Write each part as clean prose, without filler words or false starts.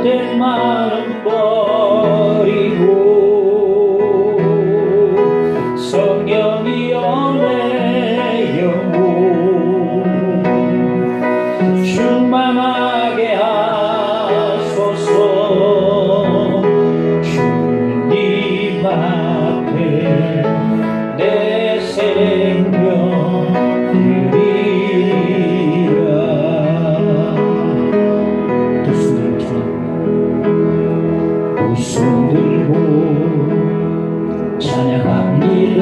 헛된 마음 버리고 성령이여 내 영혼 충만하게 하소서. 주님 앞에 내 생명 드리라. 두 손 들고 찬양합니다.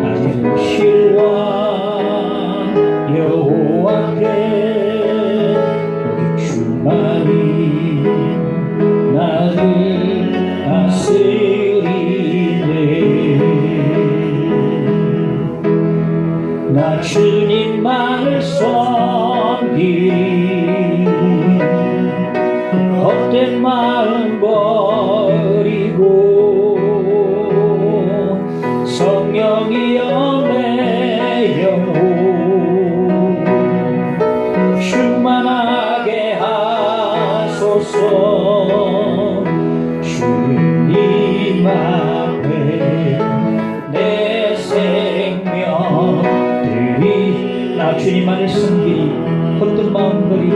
아직 오실 왕 여호와께 우리 주만이 나를 다스리네. 나 주님만을 섬기리. 헛된 마음 버리고 성령이여 내 영혼 충만하게 하소서. 주님 앞에 내 생명 드리. 나 주님만을 섬기리. 헛된 마음 버리고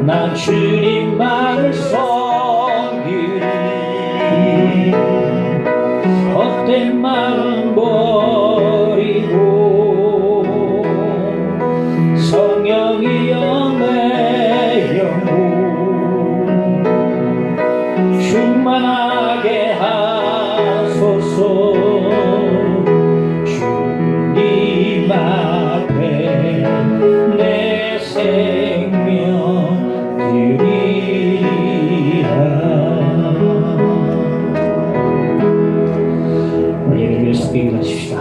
나 주님만을 섬기리. 헛된 마음 버리고 성령이여 내 영혼 충만하게 하소서. 주님 앞에 내 생명 우리에게 위해서 기도하십시다.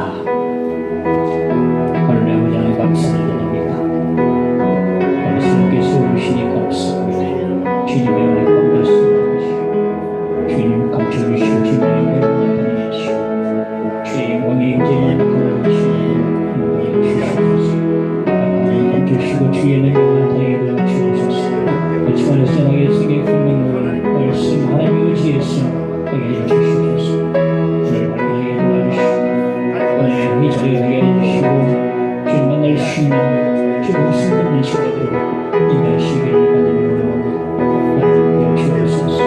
하나님 아버지 하나님 감사를 드립니다. 말씀께서 오시니 감사합니다. 주님의 은혜 감사합니다. 주님 감춰주시고 주님의 은혜 나타내시고 주의 왕의 임재만 걸어주시고 주시옵소서. 하나님 감춰주시고 주의 은혜가 나타내게 되어 주옵소서. 그치만 세상의 세계 분명한 말씀 하나님의 의지에서 하게 해주시옵소서. 오늘 발견하게 도와주시고 오늘 이 자리에 하게 해주시고 주님 만날 수 있는 주님 승리하는 시간으로 인도하시기를 바랍니다. 하나님 주옵소서.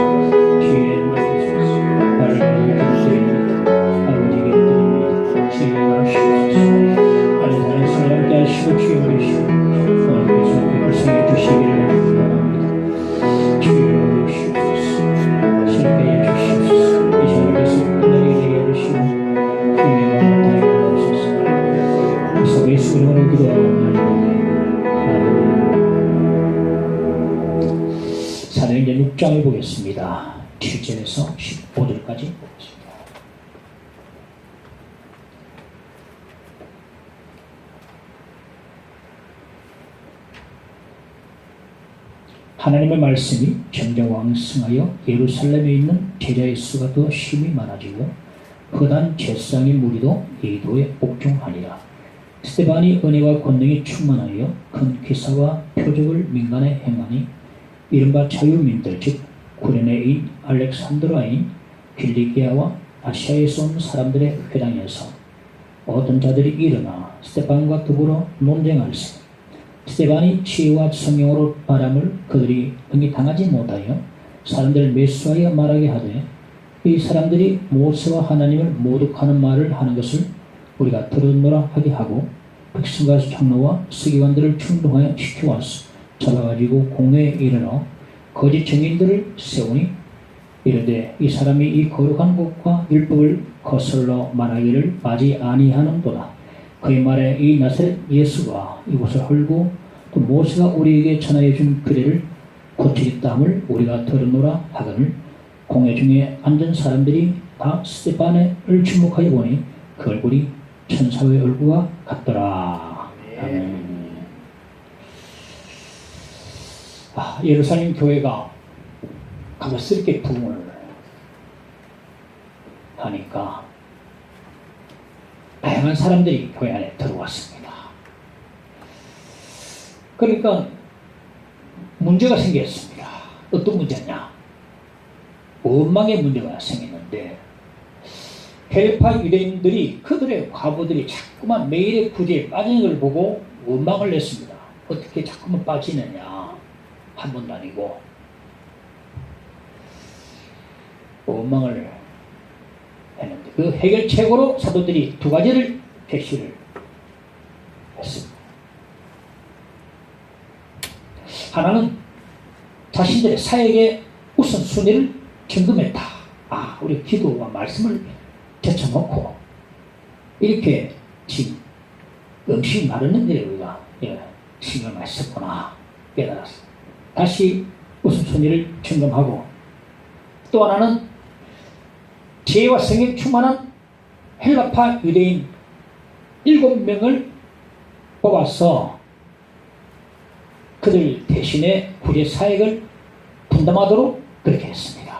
주의 은혜 주옵소서. 나를 기도드립니다. 아버지께 드립니다. 주의 하시옵소서. 하나님 안에서 함께 하시고 주의 계시고 하나님께서 불쌍히 주시기를 바랍니다. 주여 주옵소서. 새롭게 해주시옵소서. 이 자리에서 끝나게 되게 해주시고 주님의 마음을 다하게 하옵소서. 그래서 예수 이름으로 기도하옵나이다. 사도행전 6장을 보겠습니다. 7절에서 15절까지 보겠습니다. 하나님의 말씀이 점점 왕성하여 예루살렘에 있는 제자의 수가 더 심히 많아지고 허다한 제사장의 무리도 예도에 복종하니라. 스데반이 은혜와 권능이 충만하여 큰 기사와 표적을 민간에 행하니 이른바 자유민들 즉 구레네인 알렉산드라인 길리기아와 아시아에서 온 사람들의 회당에서 어떤 자들이 일어나 스데반과 더불어 논쟁할세. 스데반이 지혜와 성령으로 말함을 그들이 응히 당하지 못하여 사람들을 매수하여 말하게 하되 이 사람들이 모세와 하나님을 모독하는 말을 하는 것을 우리가 들었노라 하게 하고 백성과 장로와 서기관들을 충동하여 시켜와서 잡아가지고 공회에 이르러 거짓 증인들을 세우니 이르되 이 사람이 이 거룩한 것과 율법을 거슬러 말하기를 마지 아니하는도다. 그의 말에 이 나사렛 예수가 이곳을 헐고 또 모세가 우리에게 전하여 준 규례를 고치겠다 함을 우리가 들었노라 하거늘 공회 중에 앉은 사람들이 다 스데반을 주목하여 보니 그 얼굴이 천사의 얼굴과 같더라. 아멘. 예루살렘 교회가 갑작스럽게 부흥을 하니까 다양한 사람들이 교회 안에 들어왔습니다. 그러니까 문제가 생겼습니다. 어떤 문제냐? 원망의 문제가 생겼는데 헬파 유대인들이 그들의 과부들이 자꾸만 매일의 구제에 빠지는 걸 보고 원망을 냈습니다. 어떻게 자꾸만 빠지느냐? 한 번도 아니고 원망을 했는데 그 해결책으로 사도들이 두 가지를 제시를 했습니다. 하나는 자신들의 사역의 우선순위를 점검했다. 우리 기도와 말씀을 제쳐놓고 이렇게 지금 음식이 마르는 일에 우리가 신경을 많이 썼구나 깨달았어. 다시 우선순위를 점검하고 또 하나는 지혜와 성령 충만한 헬라파 유대인 7명을 뽑아서 그들 대신에 구제 사역을 분담하도록 그렇게 했습니다.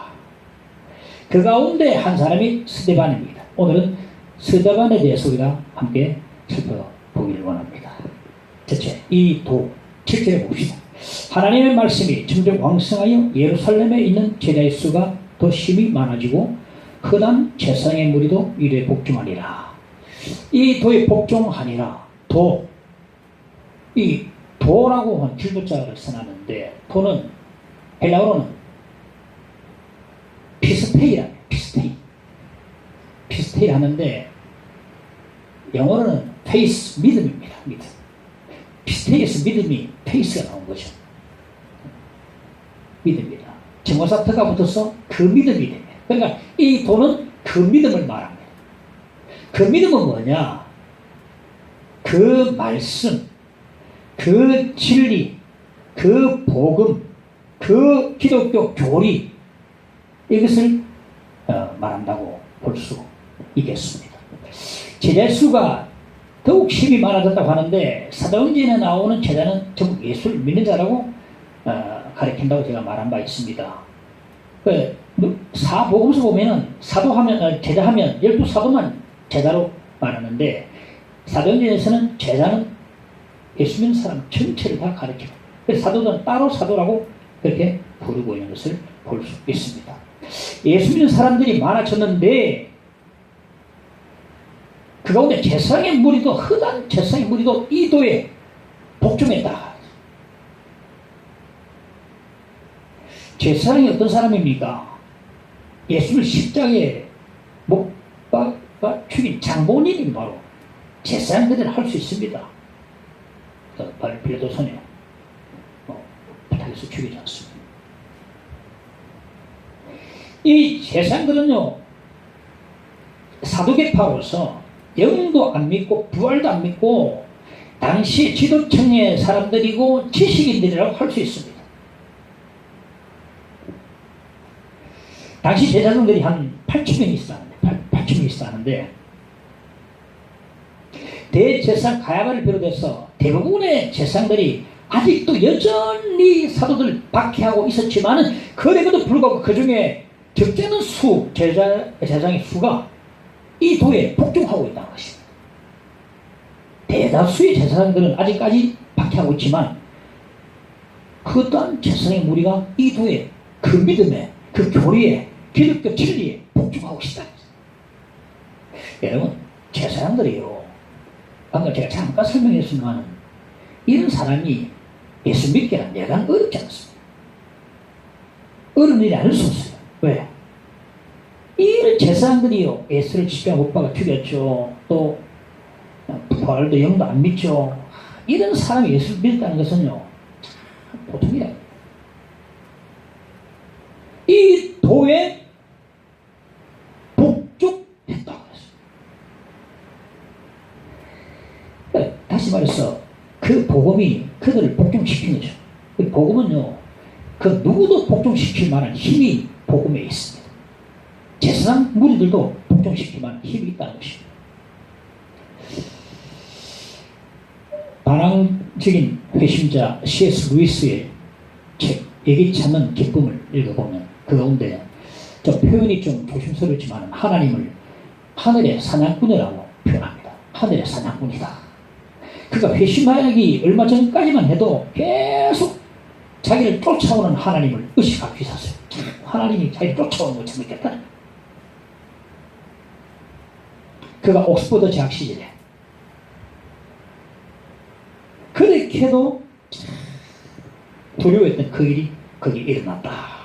그 가운데 한 사람이 스데반입니다. 오늘은 스데반에 대해서 우리가 함께 살펴보기를 원합니다. 첫째, 이 도 7절에 봅시다. 하나님의 말씀이 점점 왕성하여 예루살렘에 있는 제자의 수가 더 심히 많아지고 흔한 제사장의 무리도 이래 복종하니라. 이 도에 복종하니라. 이 도라고 한 줄부자를 써놨는데 도는 헬라어로는 피스테이라는 피스테이 하는데 영어로는 페이스 믿음입니다. 믿음. 피스테이에서 믿음이 페이스가 나온 거죠. 믿음이다. 정어사트가 붙어서 그 믿음이 됩니다. 그러니까 이 도는 그 믿음을 말합니다. 그 믿음은 뭐냐? 그 말씀, 그 진리, 그 복음, 그 기독교 교리 이것을 말한다고 볼 수 있겠습니다. 제자 수가 더욱 힘이 많아졌다고 하는데 사도행전에 나오는 제자는 전부 예수를 믿는 자라고 가르친다고 제가 말한 바 있습니다. 사복음서 보면은 제자하면 12사도만 제자로 말하는데 사도행전에서는 제자는 예수 믿는 사람 전체를 다 가르쳐요. 그래서 사도는 따로 사도라고 그렇게 부르고 있는 것을 볼 수 있습니다. 예수 믿는 사람들이 많아졌는데 그 가운데 제사장의 무리도 흔한 제사장의 무리도 이 도에 복종했다. 제사장이 어떤 사람입니까? 예수를 십자가에 못 박아 죽인 장본인이 바로 제사장들은 할 수 있습니다. 빌라도선에 부탁해서 죽이지 않습니다. 이 제사장들은요 사두개파로서 영도 안 믿고 부활도 안 믿고 당시 지도층의 사람들이고 지식인들이라고 할 수 있습니다. 당시 제사장들이 한 8,000명이 있었는데 대제사장 가야바를 비롯해서 대부분의 제사장들이 아직도 여전히 사도들 박해하고 있었지만은 그래도 불구하고 그 중에 적지 않은 제사장의 수가 이 도에 복종하고 있다는 것입니다. 대다수의 제사장들은 아직까지 박해하고 있지만 그 또한 제사장의 무리가 이 도에 그 믿음에 그 교리에 기독교 진리에 복종하고 있다. 여러분 제사장들이요 방금 제가 잠깐 설명했지만 이런 사람이 예수 믿기란 내가 어렵지 않습니다. 어려운 일이 아닐 수 없어요. 왜? 이런 제사장들이요 예수를 십자가 못 박아 죽였죠. 또 부활도 영도 안 믿죠. 이런 사람이 예수를 믿었다는 것은요 보통이 아닙니다. 이 도에 복종했다고 했어요. 다시 말해서 그 복음이 그들을 복종시킨 거죠. 그 복음은요 그 누구도 복종시킬 만한 힘이 복음에 있습니다. 제사장 무리들도 복종시킬 만한 힘이 있다는 것입니다. 반항적인 회심자 C.S. 루이스의 책 예기치 않는 기쁨을 읽어보면 그 가운데 저 표현이 좀 조심스럽지만 하나님을 하늘의 사냥꾼이라고 표현합니다. 하늘의 사냥꾼이다. 그가 회심하기 얼마 전까지만 해도 계속 자기를 쫓아오는 하나님을 의식하고 있었어요. 하나님이 자기를 쫓아오는 걸 참 믿겠다. 그가 옥스퍼드 재학 시절에 그렇게도 두려워했던 그 일이 거기에 일어났다.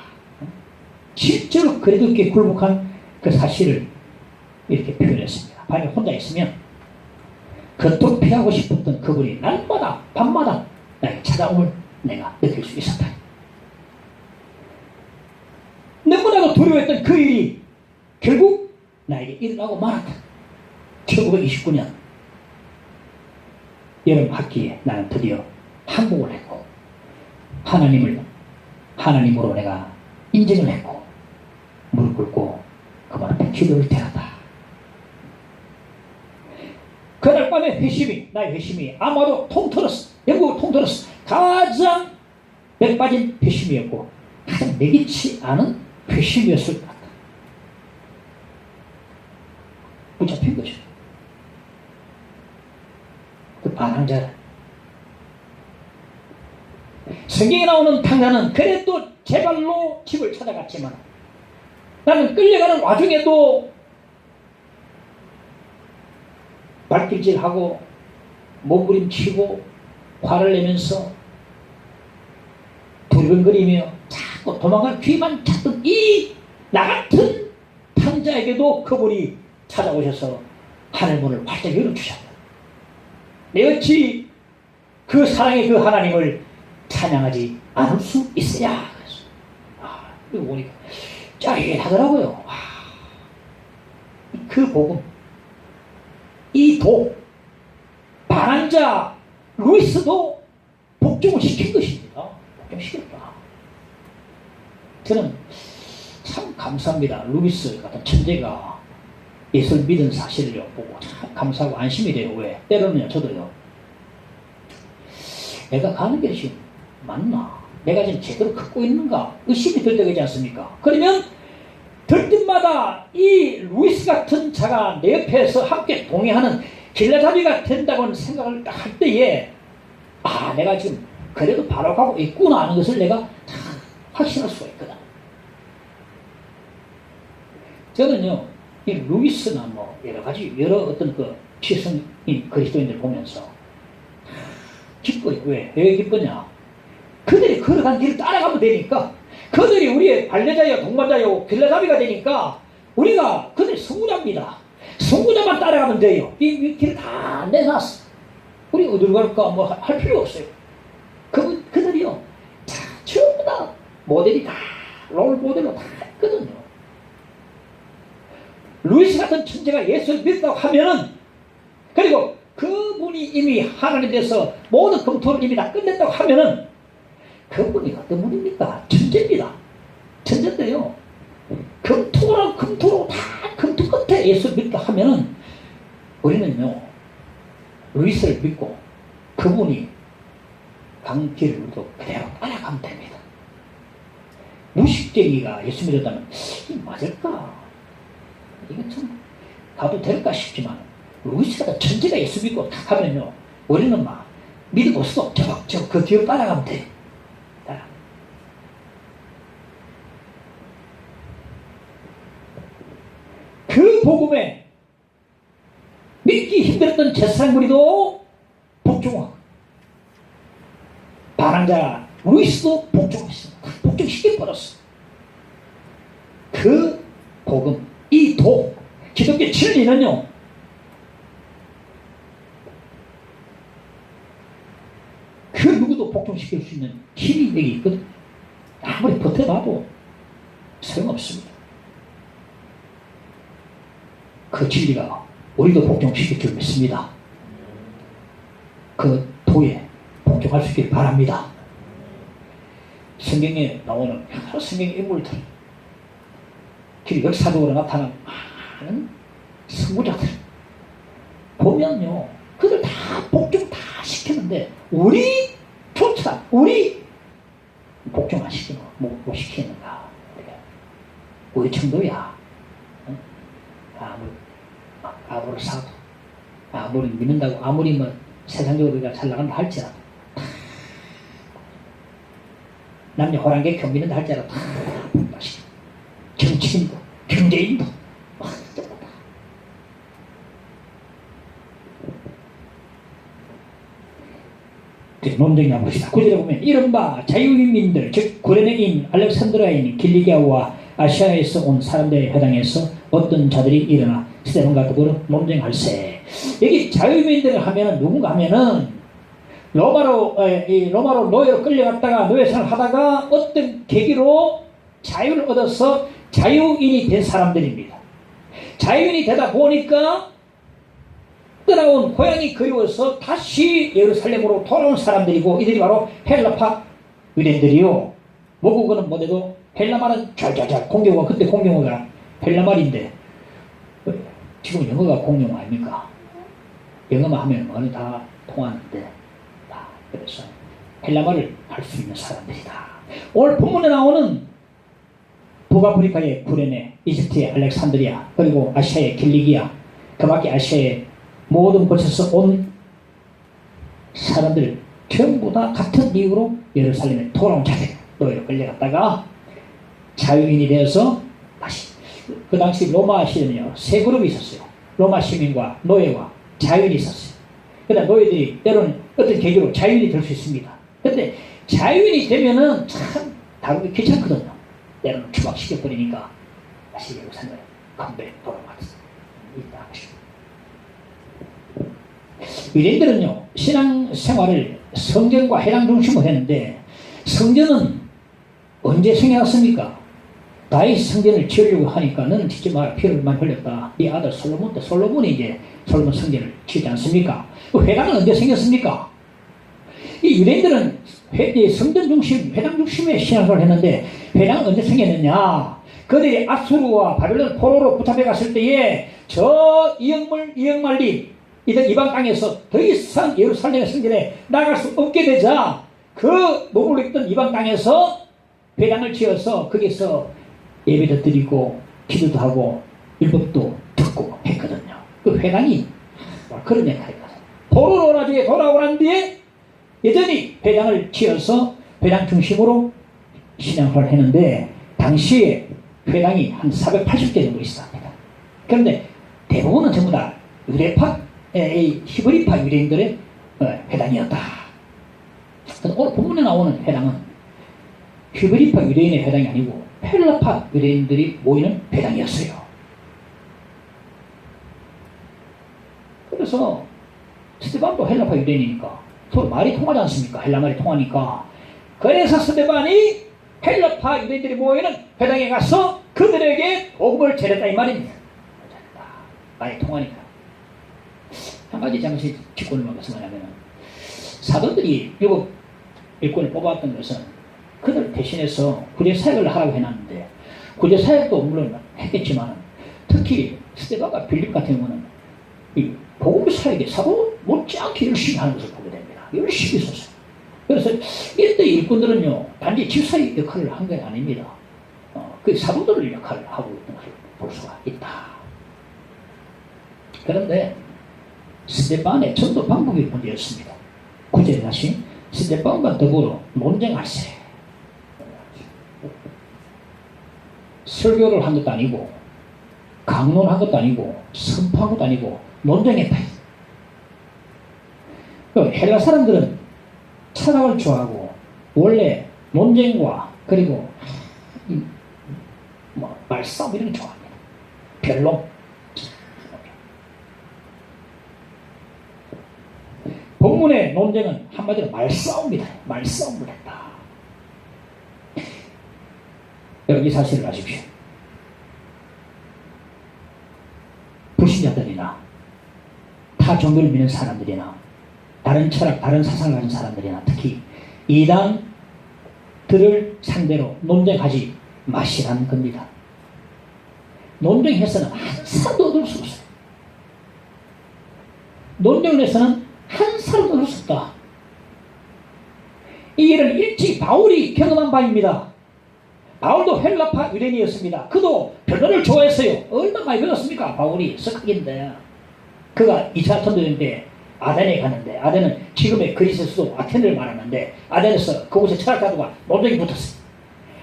실제로 그래도 이렇게 굴복한 그 사실을 이렇게 표현했습니다. 밤에 혼자 있으면 그토록 피하고 싶었던 그분이 날마다 밤마다 나에게 찾아옴을 내가 느낄 수 있었다. 너무나도 두려워했던 그 일이 결국 나에게 일어나고 말았다. 1929년 여름 학기에 나는 드디어 항복을 했고 하나님으로 내가 인정을 했고 무릎 꿇고 그분 앞에 기도를 드렸다. 그날 밤에 나의 회심이 아마도 통틀었어. 영국을 통틀었어. 가장 맥 빠진 회심이었고 가장 내기치 않은 회심이었을 것 같다. 붙잡힌 거죠. 그 반항자를. 성경에 나오는 탕자는 그래도 제 발로 집을 찾아갔지만 나는 끌려가는 와중에도 발길질하고 몸부림치고 화를 내면서 두리번거리며 자꾸 도망갈 귀만 찾던 이 나 같은 탕자에게도 그분이 찾아오셔서 하늘문을 활짝 열어주셨다. 내 어찌 그 사랑의 그 하나님을 찬양하지 않을 수 있어야. 이거 보니까 짜릿하더라고요. 그 복음, 이 반항자 루이스도 복종을 시킨 것입니다. 복종시켰다. 저는 참 감사합니다. 루이스 같은 천재가 예수를 믿은 사실을 보고 참 감사하고 안심이 돼요. 왜? 때로는요, 저도요. 내가 가는 길이 지금 맞나? 내가 지금 제대로 걷고 있는가? 의심이 들 때가 있지 않습니까? 그러면 들 때마다 이 루이스 같은 자가 내 옆에서 함께 동행하는 길라잡이가 된다고 생각을 딱 할 때에 내가 지금 그래도 바로 가고 있구나 하는 것을 내가 다 확신할 수가 있거든. 저는요, 이 루이스나 뭐 여러 어떤 그 피성인 그리스도인들 보면서 기뻐요. 왜 기쁘냐? 그들이 걸어간 길을 따라가면 되니까, 그들이 우리의 반려자요, 동반자요, 길라잡이가 되니까 우리가 그들의 선구자입니다. 선구자만 따라가면 돼요. 이 길을 다 내놨어. 우리 어디로 갈까 뭐 할 필요 없어요. 그들이요, 전부 다 모델이 다 롤 모델로 다 했거든요. 루이스 같은 천재가 예수를 믿었다고 하면은, 그리고 그분이 이미 하나님 돼서 모든 검토를 이미 다 끝냈다고 하면은, 그분이 어떤 분입니까? 천재입니다. 천재인데요, 검토로 다 검토 끝에 예수를 믿다 하면은 우리는요, 루이스를 믿고 그분이 간 길을 우리도 그대로 따라가면 됩니다. 무식쟁이가 예수 믿었다면 이게 맞을까? 이게 참 가도 될까 싶지만, 루이스가 천재가 예수 믿고 딱 하면요, 우리는 막 믿을 없어. 그 뒤로 따라가면 돼. 그 복음에 믿기 힘들었던 제사장무리도 복종하고, 반항자 루이스도 복종했습니다. 복종시켜버렸어. 그 복음, 이 기독교 진리는요, 그 누구도 복종시킬 수 있는 힘이 여기 있거든. 아무리 버텨봐도 소용없습니다. 그 진리가 우리도 복종시킬 줄 믿습니다. 그 도에 복종할 수 있길 바랍니다. 성경에 나오는 여러 성경의 인물들, 그 역사적으로 나타난 많은 선구자들 보면요, 그들 다 복종 다 시켰는데 우리조차 복종 안 시키는 못 시키는가? 우리 정도야. 아무리 사도, 아무리 믿는다고, 아무리 뭐 세상적으로 우리가 잘 나간다 할지라도 남녀 호랑객 경비는 달자로 다 마시고 정치인도 경제인도 논쟁이나 봅시다. 구절에 보면 이른바 자유인민들 즉 구레네인 알렉산드라인 길리기아와 아시아에서 온 사람들의 회당에서 어떤 자들이 일어나 스데반과 더불어 논쟁할세. 여기 자유인민들을 하면은 누군가 하면은 로마로 노예로 끌려갔다가 노예생활을 하다가 어떤 계기로 자유를 얻어서 자유인이 된 사람들입니다. 자유인이 되다 보니까 떠나온 고향이 그리워서 다시 예루살렘으로 돌아온 사람들이고 이들이 바로 헬라파 유대인들이요. 모국어는 못해도 헬라말은 잘 공용어, 그때 공용어가 헬라말인데 지금 영어가 공용어 아닙니까? 영어만 하면 어느 다 통하는데 그래서 헬라말을 할 수 있는 사람들이다. 오늘 본문에 나오는 북아프리카의 구레네, 이집트의 알렉산드리아, 그리고 아시아의 길리기아, 그 밖에 아시아의 모든 곳에서 온 사람들 전부 다 같은 이유로 예루살렘에 돌아온 자들, 노예로 끌려갔다가 자유인이 되어서 다시 그 당시 로마 시대는요 세 그룹이 있었어요. 로마 시민과 노예와 자유인이 있었어요. 그러나 노예들이 때로는 어떤 계기로 자유인이 될 수 있습니다. 그런데 자유인이 되면은 참 다루기 귀찮거든요. 때로는 추방시켜버리니까 다시 예루살렘에 건배에 돌아왔습니다. 유대인들은요 신앙생활을 성전과 회당 중심으로 했는데 성전은 언제 생겨났습니까? 다윗 성전을 지으려고 하니까 너는 짓지 마라 피를 많이 흘렸다. 네 아들 솔로몬 때 솔로몬이 이제 솔로몬 성전을 지지 않습니까? 회당은 언제 생겼습니까? 이 유대인들은 성전 중심, 회당 중심의 신앙생활을 했는데 회당은 언제 생겼느냐? 그들이 아수르와 바벨론 포로로 붙잡혀 갔을 때에 저 이영말리 이들 이방 땅에서 더 이상 예루살렘의 성전에 나갈 수 없게 되자 그 머물러 있던 이방 땅에서 회당을 지어서 거기서 예배도 드리고 기도도 하고 율법도 듣고 했거든요. 그 회당이 그런 역할이거든요. 포로로 나중에 돌아오고 난 뒤에 여전히 회당을 지어서 회당 중심으로 신앙을 했는데 당시에 회당이 한 480개 정도 있었답니다. 그런데 대부분은 전부 다 유대파, 히브리파 유대인들의 회당이었다. 오늘 본문에 나오는 회당은 히브리파 유대인의 회당이 아니고 헬라파 유대인들이 모이는 회당이었어요. 그래서 스데반도 헬라파 유대인이니까 서로 말이 통하지 않습니까? 헬라말이 통하니까. 그래서 스데반이 헬라파 유대인들이 모이는 회당에 가서 그들에게 복음을 전했다 이 말입니다. 말이 통하니까. 한 가지 잠시 짚고 넘어가서 뭐냐면 사도들이 율법 일꾼을 뽑았던 것은 그들 대신해서 구제사역을 하라고 해놨는데 구제사역도 물론 했겠지만 특히 스데반과 빌립 같은 경우는 이 복음사역에 사도 못지않게 열심히 하는 것을 보게 됩니다. 열심히 썼어요. 그래서 이때 일꾼들은요 단지 집사의 역할을 한 게 아닙니다. 그 사도들의 역할을 하고 있는 것을 볼 수가 있다. 그런데 스데반의 전도 방법이 문제였습니다. 구절에 다시 스데반과 더불어 논쟁할세. 설교를 한 것도 아니고 강론한 것도 아니고 선포한 것도 아니고 논쟁했다. 헬라 사람들은 철학을 좋아하고 원래 논쟁과 그리고 말싸움 이런 거 좋아합니다. 변론. 본문의 논쟁은 한마디로 말싸움이다. 말싸움을 했다. 여러분 이 사실을 아십시오. 불신자들이나 타 종교를 믿는 사람들이나 다른 철학, 다른 사상을 가진 사람들이나 특히 이단들을 상대로 논쟁하지 마시라는 겁니다. 논쟁해서는 한 사람도 얻을 수 없어요. 논쟁을 해서는 한 사람도 얻을 수 없다. 이 일을 일찍 바울이 경험한 바입니다. 바울도 헬라파 유대인이었습니다. 그도 변론을 좋아했어요. 얼마나 많이 배웠습니까? 바울이 석학인데 그가 2차 전도연 때 아덴에 가는데, 아덴은 지금의 그리스 수도 아테네를 말하는데, 아덴에서 그곳에 철학자들과 논쟁이 붙었어요.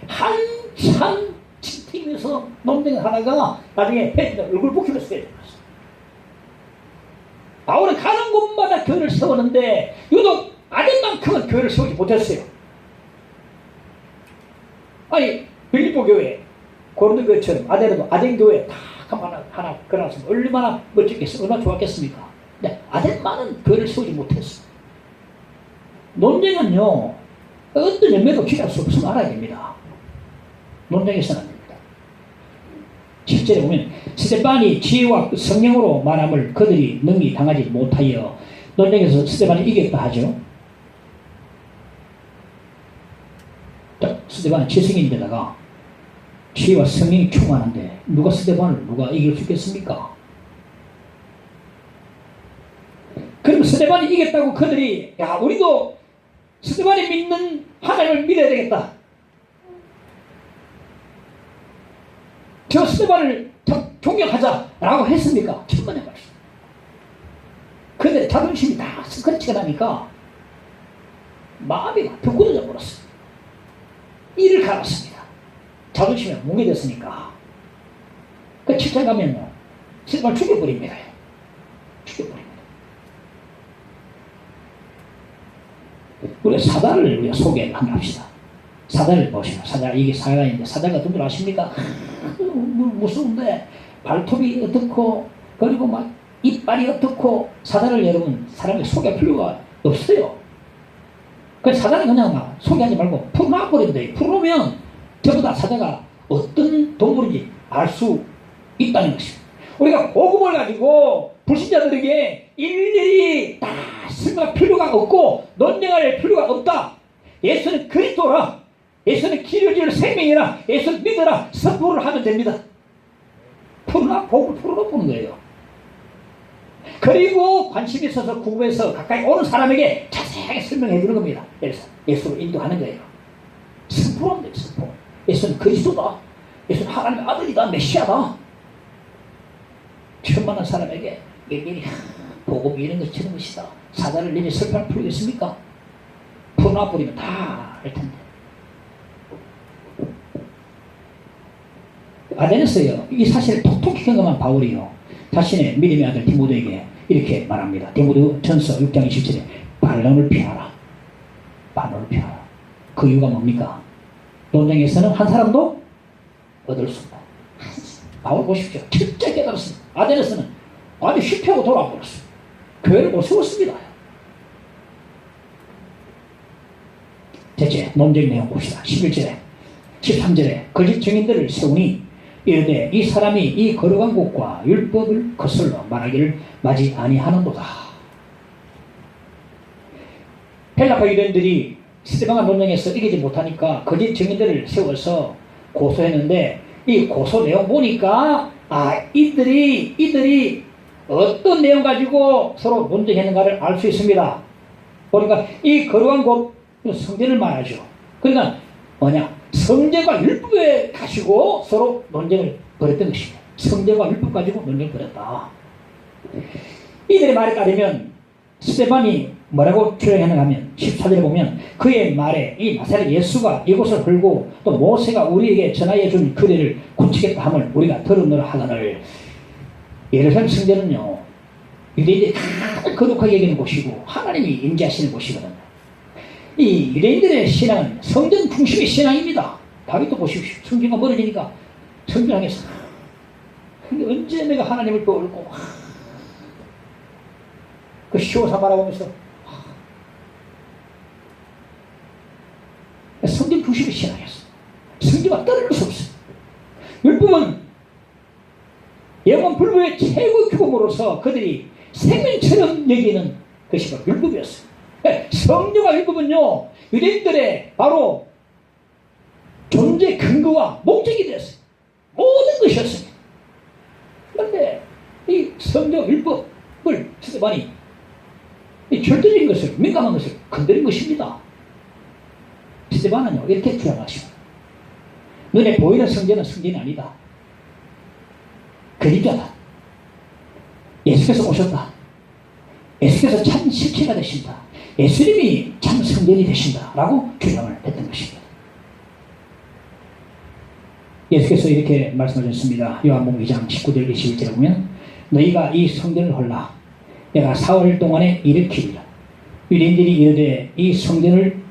한참 지키면서 논쟁하다가 나중에 얼굴 붓기로 쓰게 되었어요. 바울은 가는 곳마다 교회를 세우는데 유독 아덴만큼은 교회를 세우지 못했어요. 아니 빌립보 교회, 고린도 교회처럼 아덴에도 아덴 교회 다 하나 그려놨으면 얼마나 멋지겠어요. 얼마나 좋았겠습니까? 근데 아덴만은 교회를 세우지 못했어요. 논쟁은요, 어떤 열매도 기대할 수 없음을 알아야 됩니다. 논쟁에서는 안 됩니다. 10절에 보면 스데반이 지혜와 성령으로 말함을 그들이 능히 당하지 못하여, 논쟁에서 스데반이 이겼다 하죠. 스데반은 지성인데다가 지혜와 성령이 충만한데 누가 스데반을 누가 이길 수 있겠습니까? 그럼 스데반이 이겼다고 그들이, 야 우리도 스데반이 믿는 하나님을 믿어야 되겠다, 저 스데반을 존경하자라고 했습니까? 천만의 말씀. 그들의 자존심이 다 스크래치가 나니까 마음이 더 굳어져 버렸어요. 이를 갈았습니다. 자존심이 뭉개졌으니까. 그 7장 가면요, 스데반을 죽여버립니다. 죽여버립니다. 우리가 사단을 우리가 소개를 한번 합시다. 사단을 보시면, 사단, 이게 사단인데, 사단이 어떤 줄 아십니까? 무서운데, 발톱이 어떻고, 그리고 막 이빨이 어떻고, 사단을 여러분, 사람에게 소개할 필요가 없어요. 그 사단은 그냥 막 소개하지 말고 풀어놔버리면 돼요. 풀어놓으면 전부 다 사자가 어떤 동물인지 알 수 있다는 것입니다. 우리가 복음을 가지고 불신자들에게 일일이 다 설명할 필요가 없고 논쟁할 필요가 없다. 예수는 그리스도라, 예수는 길이요 생명이라, 예수를 믿어라, 선포를 하면 됩니다. 복음을 풀어놓는 거예요. 그리고 관심이 있어서 궁금해서 가까이 오는 사람에게 자세하게 설명해 주는 겁니다. 그래서 예수를 인도하는 거예요. 선포하면 돼요. 선포. 예수는 그리스도다, 예수는 하나님의 아들이다, 메시아다. 처음 만난 사람에게 일일이 복음이 이런 것이 저런 것이다, 사단을 내리 설명할 필요가 있습니까? 풀어놔버리면 다 알 텐데. 아덴에서요, 이 사실을 톡톡히 경험한 바울이요, 자신의 믿음의 아들 디모데에게 이렇게 말합니다. 디모데 전서 6장 27절에 반론을 피하라. 반론을 피하라. 그 이유가 뭡니까? 논쟁에서는 한 사람도 얻을 수 없다. 바울 보십시오. 철저히 깨달았습니다. 아덴에서는 아주 실패하고 돌아버렸어요. 교회를 못 세웠습니다. 대체 논쟁 내용 봅시다. 11절에 13절에 거짓 증인들을 세우니 이르되 이 사람이 이 거룩한 곳과 율법을 거슬러 말하기를 마지 아니하는도다. 헬라파 유대인들이 스데반과 논쟁에서 이기지 못하니까 거짓 증인들을 세워서 고소했는데, 이 고소 내용 보니까 이들이 어떤 내용 가지고 서로 논쟁했는가를 알 수 있습니다. 보니까 이 거룩한 곳, 성전을 말하죠. 그러니까 뭐냐, 성전과 율법에 가지고 서로 논쟁을 벌였던 것입니다. 성전과 율법 가지고 논쟁을 벌였다. 이들의 말에 따르면 스데반이 뭐라고 주장했는가 하면 14절에 보면 그의 말에 이 나사렛 예수가 이곳을 헐고 또 모세가 우리에게 전하여 준 규례를 고치겠다 함을 우리가 들었노라 하거늘. 예루살렘 성전은요, 유대인들이 가장 거룩하게 여기는 곳이고 하나님이 임재하시는 곳이거든요. 이 유대인들의 신앙은 성전 중심의 신앙입니다. 다윗도 보십시오. 성전과 멀어지니까 성전 향해서 언제 내가 하나님을 떠올고 그 시오사 바라보면서 성전 중심의 신앙이었어. 성전과 떨어질 수 없어요. 율법은 영원 불교의 최고의 규범으로서 그들이 생명처럼 여기는 것이 바로 율법이었어요. 성령과 율법은요, 유대인들의 바로 존재 근거와 목적이 되었어요. 모든 것이었습니다. 그런데 이 성령 율법을 스데반이 이 절대적인 것을, 민감한 것을 건드린 것입니다. 스데반은요, 이렇게 주장하십니다. 눈에 보이는 성전은 성전이 아니다. 그림자다. 예수께서 오셨다. 예수께서 참 실체가 되신다. 예수님이 참 성전이 되신다 라고 주장을 했던 것입니다. 예수께서 이렇게 말씀하셨습니다. 요한복음 2장 19절 21절에 보면 너희가 이 성전을 헐라 내가 4월 동안에 일으키리라. 유대인들이 이르되 이 성전은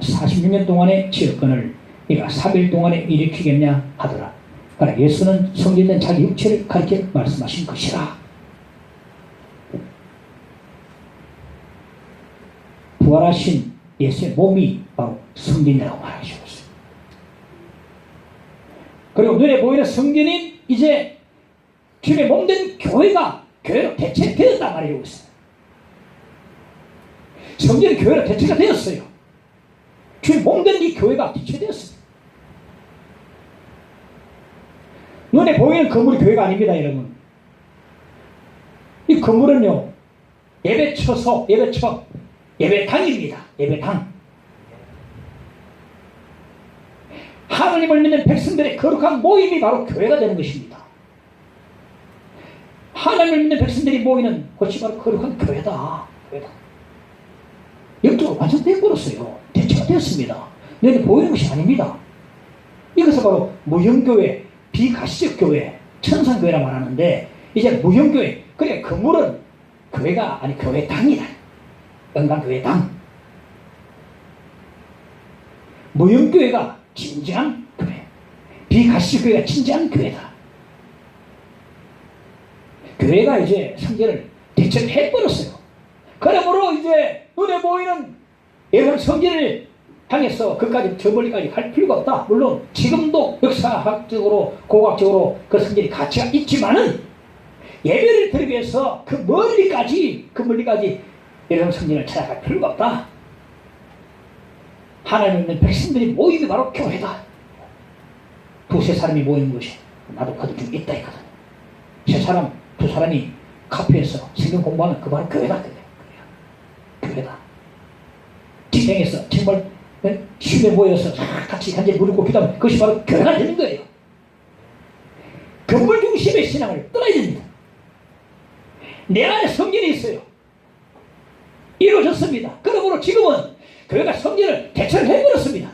46년 동안에 지었거늘 네가 3일 동안에 일으키겠냐 하더라. 그러나 예수는 성전된 자기 육체를 가리켜 말씀하신 것이라. 부활하신 예수의 몸이 바로 성전이라고 말하셨어요. 그리고 눈에 보이는 성전인 이제 주님의 몸된 교회가 교회로 대체되었단 말이라고 했어요. 성전이 교회로 대체가 되었어요. 주님 몸된 이 교회가 대체되었어요. 눈에 보이는 건물이 교회가 아닙니다, 여러분. 이 건물은요, 예배처소, 예배당입니다. 예배당. 하나님을 믿는 백성들의 거룩한 모임이 바로 교회가 되는 것입니다. 하나님을 믿는 백성들이 모이는 곳이 바로 거룩한 교회다. 교회다. 영적으로 완성되어버렸어요. 대체가 되었습니다. 눈에 보이는 것이 아닙니다. 이것은 바로 무형교회, 비가시적 교회, 천상교회라 말하는데 이제 무형교회, 그러니까 건물은 교회가 아니 교회당이다. 영광교회당. 무형교회가 진정한 교회, 비가시적 교회가 진정한 교회다. 교회가 이제 성전을 대체해버렸어요. 그러므로 이제 눈에 보이는 예전 성전을 향해서 그까지 저 멀리까지 갈 필요가 없다. 물론 지금도 역사학적으로 고고학적으로 그 성전이 가치가 있지만은 예배를 드리기 위해서 그 멀리까지 예전 성전을 찾아갈 필요가 없다. 하나님 있는 백성들이 모임이 바로 교회다. 두세 사람이 모이는 것이 나도 그들 중에 있다 했거든. 세 사람, 두 사람이 카페에서 성경 공부하면 그 바로 교회다. 교회다. 직장에서 정말 쉼에 모여서 같이 한자리 무릎 꿇고 기도하면 그것이 바로 교회가 되는 거예요. 건물 중심의 신앙을 떠나야 됩니다. 내 안에 성전이 있어요. 이루어졌습니다. 그러므로 지금은 교회가 성전을 대체를 해버렸습니다.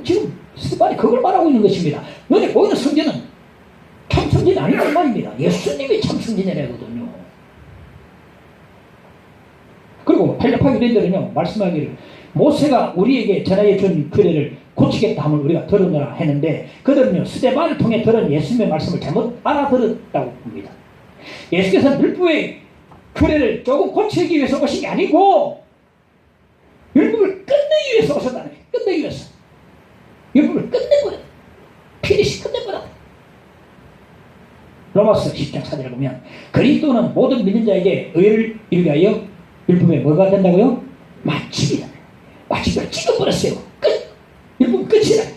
지금 스테반이 그걸 말하고 있는 것입니다. 눈에 보이는 성전은 참 성전이 아니란 말입니다. 예수님이 참 성전이라거든요. 그리고 헬라파 유대인들은요 말씀하기를 모세가 우리에게 전하여 준 규례를 고치겠다 함을 우리가 들으노라 했는데 그들은요 스데반을 통해 들은 예수님의 말씀을 잘못 알아들었다고 봅니다. 예수께서 율법의 규례를 조금 고치기 위해서 오신 게 아니고 율법을 끝내기 위해서 오셨다는 거예요. 끝내기 위해서. 율법을 끝내버려. 피니시 끝내버려. 로마서 10장 4절을 보면 그리스도는 모든 믿는 자에게 의를 이루게 하여 율법에 뭐가 된다고요? 마침이다. 마침을 찍어버렸어요. 끝! 율법 끝이다.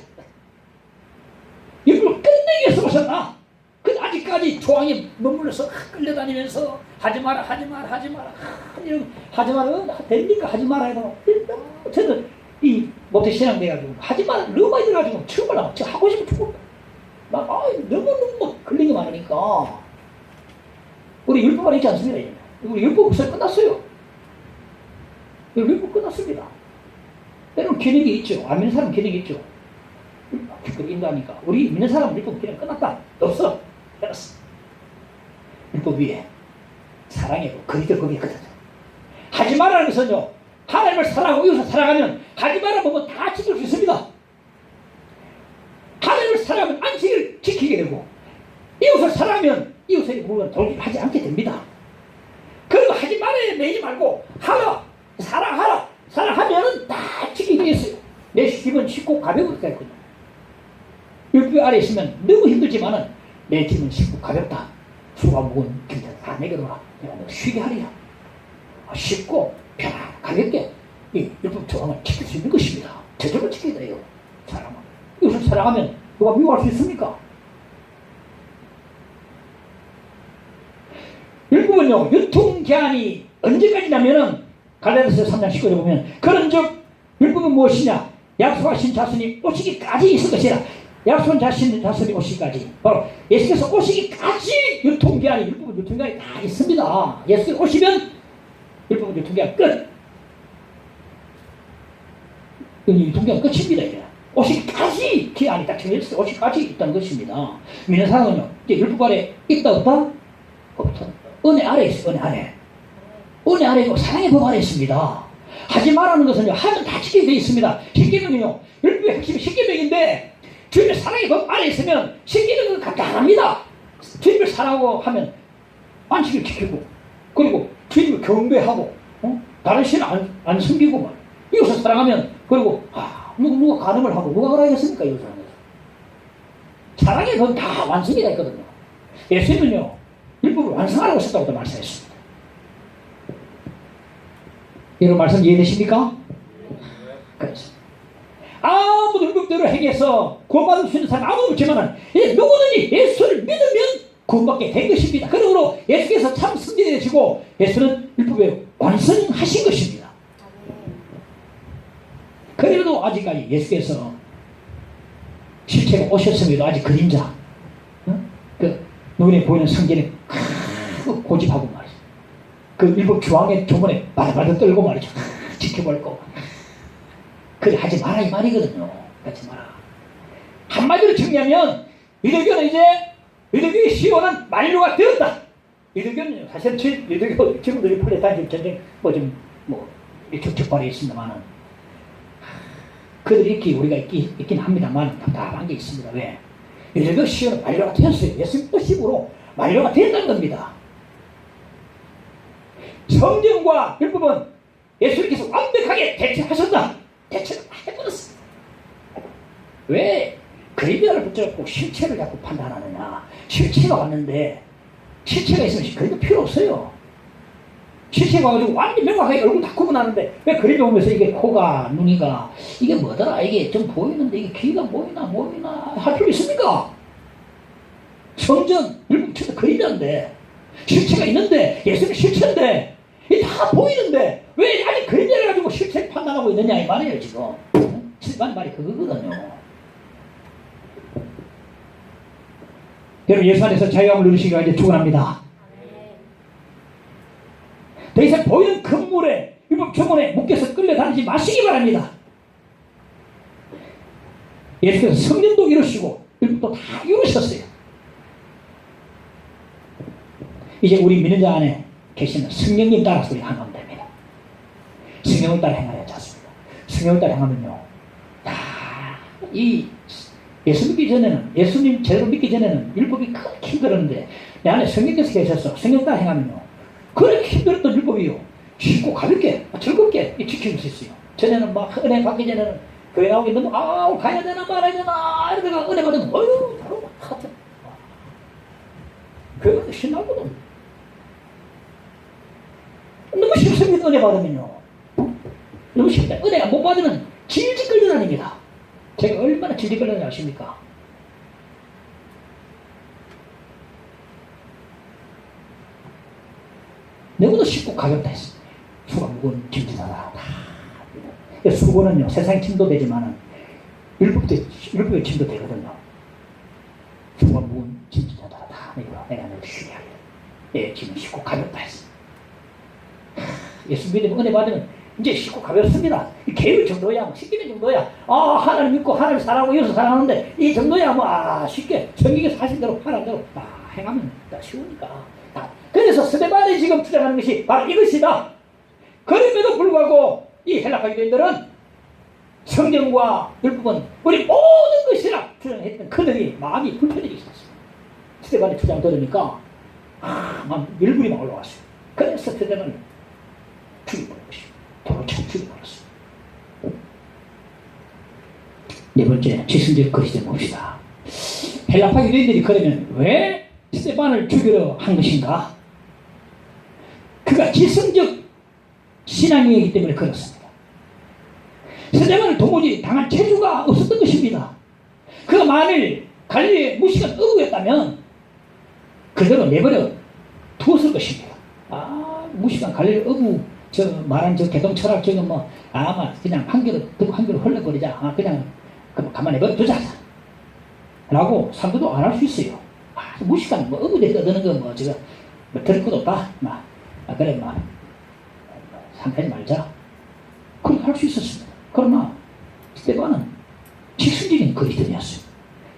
율법을 끝내기 위해서 오셨나? 그 아직까지 조항에 머물러서 끌려다니면서 하지마라 됩니까? 하지마라 해도 저는 이 모태신앙 돼가지고 하지마라 너무 들어가지고 정말 하고 싶은 죽을 막 너무 걸린 게 많으니까 우리 율법 안에 있지 않습니다. 우리 율법 없어요. 끝났어요. 율법 끝났습니다. 때로는 기능이 있죠. 안 믿는 사람은 기능이 있죠. 그걸 인도하니까 우리 믿는 사람은 율법 기능 끝났다. 없어. 끝났어. 율법 위에 사랑이고 그리도 거기 있거든. 하지 말라는 것은요 하나님을 사랑하고 이웃을 사랑하면 하지 말라 보면 다 지킬 수 있습니다. 하나님을 사랑하면 안식을 지키게 되고 이웃을 사랑하면 이웃의 부분은 돌입하지 않게 됩니다. 그리고 하지 말아야 내지 말고 하라. 사랑하라. 사랑하면은 다 지키게 되었어요. 내 집은 쉽고 가벼울까 했거든요. 율법 아래 있으면 너무 힘들지만은 내 집은 쉽고 가볍다. 수가 무거운 길들 다 내려놓아. 내가 너 쉬게 하리라. 쉽고 편안하게 가볍게 이 율법 조항을 지킬 수 있는 것입니다. 저절로 지켜야 돼요. 사랑은. 이것을 사랑하면 누가 미워할 수 있습니까? 율법은요 유통기한이 언제까지냐면은 갈라디아서 3장 19절에 보면 그런즉 율법은 무엇이냐 약속하신 자손이 오시기까지 있을 것이라. 약손 자손이 오시기까지, 바로 예수께서 오시기까지 유통기한이, 율법은 유통기한이 다 있습니다. 예수께서 오시면 율법은 유통기한 끝. 유통기한 끝입니다. 이게 오시기까지 기한이 딱 정해졌어요. 오시기까지 있다는 것입니다. 믿는 사람은요, 이제 율법 아래 있다 없다? 없다. 은혜 아래 있어요. 은혜 아래. 은혜 아래 있고 사랑의 법 아래 있습니다. 하지 말라는 것은요, 하면 다 지키게 되어 있습니다. 십계명은요, 율법의 핵심이 십계명인데 주님의 사랑의 법 아래 있으면 십계명은 갖다 안 합니다. 주님을 사랑하고 하면 안식을 지키고, 그리고 주님을 경배하고, 다른 신을 안 숨기고 말. 이웃을 사랑하면, 그리고 누가 간음을 하고 누가 그러겠습니까? 이웃을 하면서. 사랑의 법은 다 완성이 다 있거든요. 예수님은요, 율법을 완성하라고 했다고 말씀했습니다. 이런 말씀 이해되십니까? 그렇습니다. 아무도 율법대로 행해서 구원받을 수 있는 사람 아무도 없지만 누구든지 예수를 믿으면 구원받게 된 것입니다. 그러므로 예수께서 참 승리되시고 예수는 율법에 완성하신 것입니다. 그래도 아직까지 예수께서 실체가 오셨음에도 아직 그림자, 그 눈에 보이는 성전에 고집하고 말이죠. 그 율법 주황의 조문에 바들바들 떨고 말이죠. 지켜볼 거. 그래 하지 마라 이 말이거든요. 하지 마라. 한마디로 정리하면 유대교는 이제 유대교의 시효는 만료가 되었다. 유대교는 사실 유대교 지금도 팔레스타인 전쟁 적발해 있습니다만은 그들이 우리가 있긴 합니다만 답답한 게 있습니다. 왜? 유대교 시효는 만료가 되었어요. 예수님 뜻으로 만료가 된다는 겁니다. 성경과 율법은 예수님께서 완벽하게 대체하셨다. 대체를 해버렸습니다. 왜 그림자를 붙잡고 실체를 자꾸 판단하느냐. 실체가 왔는데 실체가 있으면 그림자 필요 없어요. 실체가 와가지고 완전 명확하게 얼굴 다 구분하는데 왜 그림자 보면서 이게 코가 눈이가 이게 뭐더라 이게 좀 보이는데 이게 귀가 보이나 할 필요 있습니까? 성전 율법 그림자인데 실체가 있는데 예수님 실체인데 이게 다 보이는데 왜 아직 그림자를 가지고 실체를 판단하고 있느냐 이 말이에요 지금. 말이 그거거든요. 여러분 예수 안에서 자유함을 누리시기가 이제 축원합니다. 더 이상 보이는 건물에 율법 조문에 묶여서 끌려다니지 마시기 바랍니다. 예수께서 성령도 이루시고 율법도 다 이루셨어요. 이제 우리 믿는 자 안에 계시는 성령님 따라서 우리 행하면 됩니다. 성령을 따라 행하여야 않습니다. 성령을 따라 행하면요, 이 예수 믿기 전에는, 예수님 제대로 믿기 전에는 율법이 그렇게 힘들었는데 내 안에 성령께서 계셔서 성령 따라 행하면요, 그렇게 힘들었던 율법이요 쉽고 가볍게 즐겁게 지킬 수 있어요. 전에는 막 은혜 받기 전에는 교회 나오기 너무 가야 되나 말아야 되나 이러다가 은혜 받으면 어휴 하여튼 교회가 신나거든. 너무 쉽습니다. 은혜 받으면요 너무 쉽다. 은혜가 못 받으면 질질 끌려다닙니다. 제가 얼마나 질질 끌려다니는지 아십니까? 너무도 쉽고 가볍다 했습니다. 수가 무거운 짐지다다. 수고는요 세상에 침도 되지만은 율법에 침도 되거든요. 수가 무거운 짐지다다. 내가 너를 쉬게 하리라. 내 짐은 쉽고 가볍다 했습니다. 예수 믿으면 은혜 받으면 이제 쉽고 가볍습니다. 이 개울 정도야, 십계명 정도야. 하나님 믿고 하나님 사랑하고 이어서 사랑하는데 이 정도야 쉽게 성경에서 하신 대로 하라는 대로 행하면 쉬우니까. 그래서 스데반이 지금 주장하는 것이 바로 이것이다. 그럼에도 불구하고 이 헬라파 유대인들은 성경과 율법은 우리 모든 것이라 주장했던 그들이 마음이 불편해지기 시작했습니다. 스데반의 주장 들으니까 막 열불이 막 올라왔어요. 그래서 스데반을 죽여버린 것입니다. 도로 쳐 죽여버렸어요. 네 번째, 지성적 거리를 봅시다. 헬라파 유대인들이 그러면 왜 스데반을 죽이려 한 것인가? 그가 지성적 신앙이기 때문에 그렇습니다. 스데반을 도무지 당할 재주가 없었던 것입니다. 그가 만일 갈릴리의 무식한 어부였다면 그대로 내버려 두었을 것입니다. 무식한 갈릴리 어부 말한 개동 철학 아마 그냥 한 개로 흘러버리자. 그냥 가만히 내버려 두자. 라고 상대도 안 할 수 있어요. 무식한 뭐 어부대 떠드는 거 뭐 제가 뭐 들을 것도 없다. 그래 상대하지 말자. 그렇게 할 수 있었습니다. 그러나 스데반은 직선적인 그리스도인이었어요.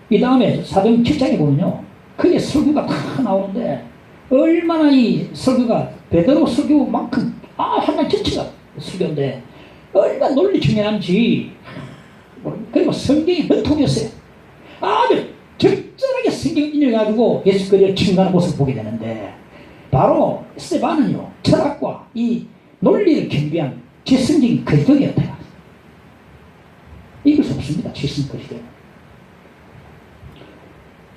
이 다음에 사도행 7장에 보면요, 그게 설교가 다 나오는데 얼마나 이 설교가 베드로 설교만큼 한장 전체가 설교인데 얼마나 논리 중요한지. 그리고 성경이 문통이었어요. 아주 적절하게 성경을 인용해가지고 예수 그리스도를 증거하는 모습을 보게 되는데, 바로 스데반은요 철학과 이 논리를 겸비한 지성적인 그리스도인이었다. 이길 수 없습니다. 지성 그리스도.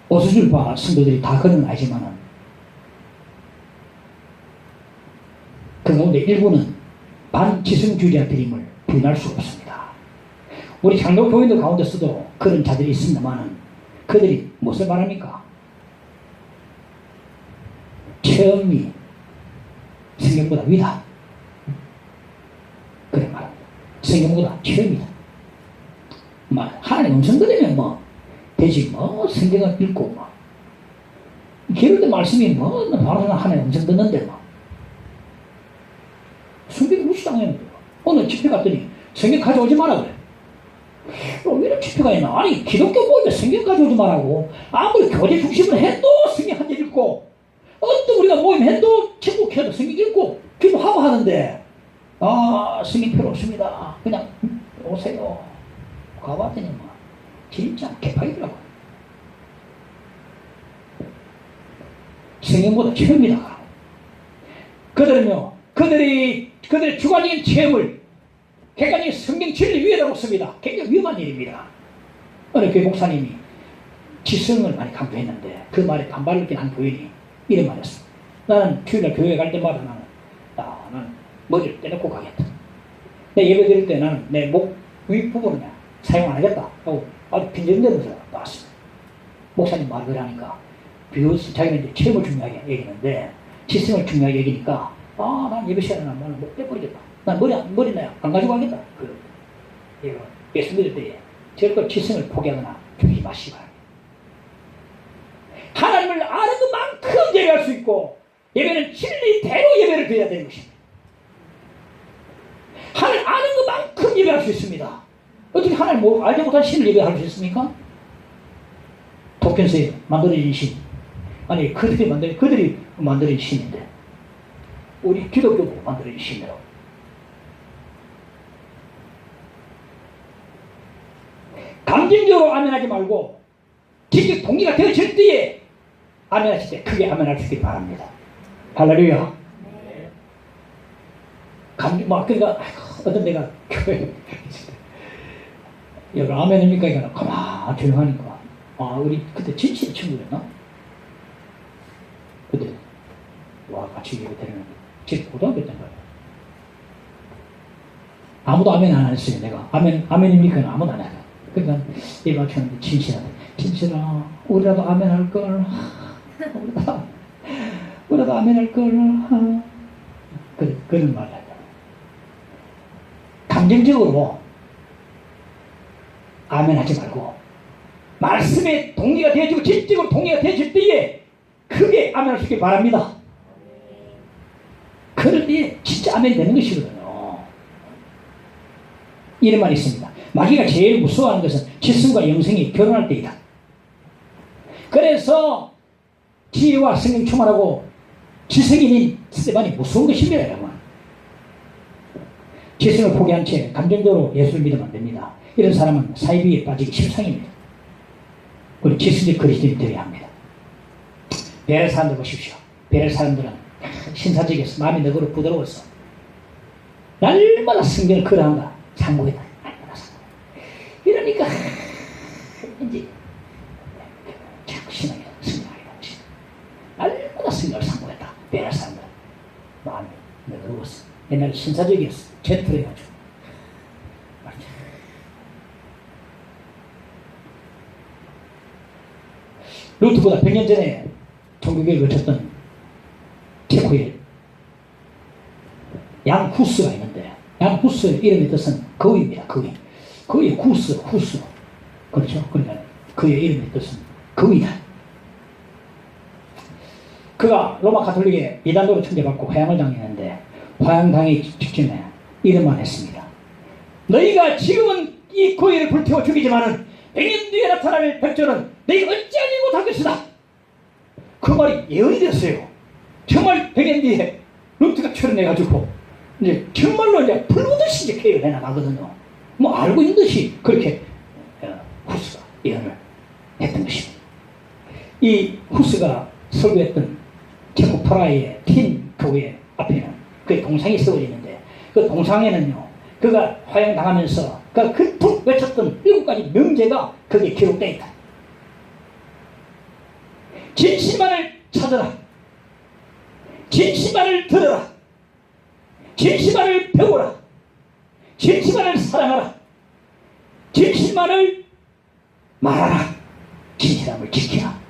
오수줄파 성도들이 다 그런 건 아니지만은 그 가운데 일부는 반지성주의자들임을 부인할 수 없습니다. 우리 장로 교인들 가운데서도 그런 자들이 있습니다만은 그들이 무엇을 말합니까? 체험이 성경보다 위다. 그래 말합니다. 성경보다 체험이다. 하나님 음성 들으면 되지 성경을 읽고 게르드 말씀이 바로 하나님 음성 듣는데 성경이 무시당해요. 오늘 집회 갔더니 성경 가져오지 마라 그래. 왜 이런 집회가 있나? 아니 기독교 모임에 성경 가져오지 말라고. 아무리 교제 중심으로 해도 성경 한 절 읽고, 어떤 우리가 모임 해도 친목해도 성경 읽고 기도하고 하는데 성경 필요 없습니다. 그냥 오세요. 가봤더니 진짜 개파이더라고. 성경보다 체험이다. 그들은요, 그들의 주관적인 체험을 객관적인 성경 진리 위에다 놓습니다. 굉장히 위험한 일입니다. 어느 교회 목사님이 지성을 많이 강조했는데 그 말에 반발을 느낀 한 교인이 이런 말 했어. 나는 주일날 교회에 갈 때마다 나는 머리를 떼놓고 가겠다. 내 예배 드릴 때 나는 내 목 위 부분을 사용 안 하겠다 하고 아주 빈정대면서 나왔습니다. 목사님 말을 그러니까 비로소 자기는 이제 체험을 중요하게 여기는데 지성을 중요하게 여기니까 난 예배 시간에 나는 목 떼버리겠다. 난 머리 나야 안 가지고 가겠다. 예수 믿을 때에 절대 지성을 포기하거나 주지 마시기 바랍니다. 하나님을 아는 것만큼 예배할 수 있고, 예배는 진리대로 예배를 드려야 되는 것입니다. 하나님 아는 것만큼 예배할 수 있습니다. 어떻게 하나님 알지 못한 신을 예배할 수 있습니까? 도쿄에서 만들어진 신, 아니 그들이 만들어진 신인데 우리 기독교도 만들어진 신이라고. 감정적으로 아멘하지 말고 직접 동의가 되어질 때에 아멘하실 때 크게 아멘할 수 있기를 바랍니다. 할렐루야. 그러니까 어떤 데가 교회 여기 아멘입니까? 이거는 가만 조용하니까 우리 그때 진실의 친구였나? 그때 같이 예배 드리는 제 고등학교 때인가요? 아무도 아멘 안 했어요. 내가 아멘입니까? 아무도 안 했어요. 그러니까 예배 하는데 진실아 우리라도 아멘 할걸. 우리라도 아멘 할걸. 그런 말을 하죠. 감정적으로 아멘 하지 말고 말씀에 동의가 되어지고 질적으로 동의가 되어질 때에 크게 아멘 할 수 있길 바랍니다. 그럴 때에 진짜 아멘이 되는 것이거든요. 이런 말이 있습니다. 마귀가 제일 무서워하는 것은 지성과 영성이 결혼할 때이다. 그래서 지혜와 성령 충만하고 지성인인 스데반이 무서운 것입니다. 여러분. 지성을 포기한 채 감정적으로 예수를 믿으면 안 됩니다. 이런 사람은 사이비에 빠지기 십상입니다. 우리 지성적 그리스도인이 되어야 합니다. 베레 사람들 보십시오. 베레 사람들은 신사적이어서 마음이 너그러 부드러워서 날마다 성경을 걸어한다. 상고했다. 이러니까 이제 자꾸 신앙이 성장하게 되지. 날마다 성경을 상고했다. 베레 사람들은 마음이 너그러웠어. 옛날에 신사적이었어. 젠틀해가지고. 루트보다 100년 전에 종교교회를 거쳤던 체코에 양 후스가 있는데, 양 후스의 이름의 뜻은 거위입니다. 거위. 거위의 후스. 그렇죠? 그러니까 그의 이름의 뜻은 그이다. 그가 로마 가톨릭의 이단도로 천대받고 회양을 당했는데 회양당하기 직전에 이름만 했습니다. 너희가 지금은 이 고의를 불태워 죽이지만은 100년 뒤에 나타날 백조는 너희가 어찌하지 못할 것이다. 그 말이 예언이 됐어요. 정말 100년 뒤에 루트가 출현해가지고 이제 정말로 이제 불보듯이 이제 계획을 해나가거든요. 뭐 알고 있는 듯이 그렇게 후스가 예언을 했던 것입니다. 이 후스가 설교했던 체코 프라하의 틴 교회 앞에는 그의 동상이 세워져 있는데 그 동상에는요 그가 화형당하면서 그가 그토록 외쳤던 7가지 명제가 거기에 기록되어 있다. 진실만을 찾아라. 진실만을 들어라. 진실만을 배우라. 진실만을 사랑하라. 진실만을 말하라. 진실함을 지키라.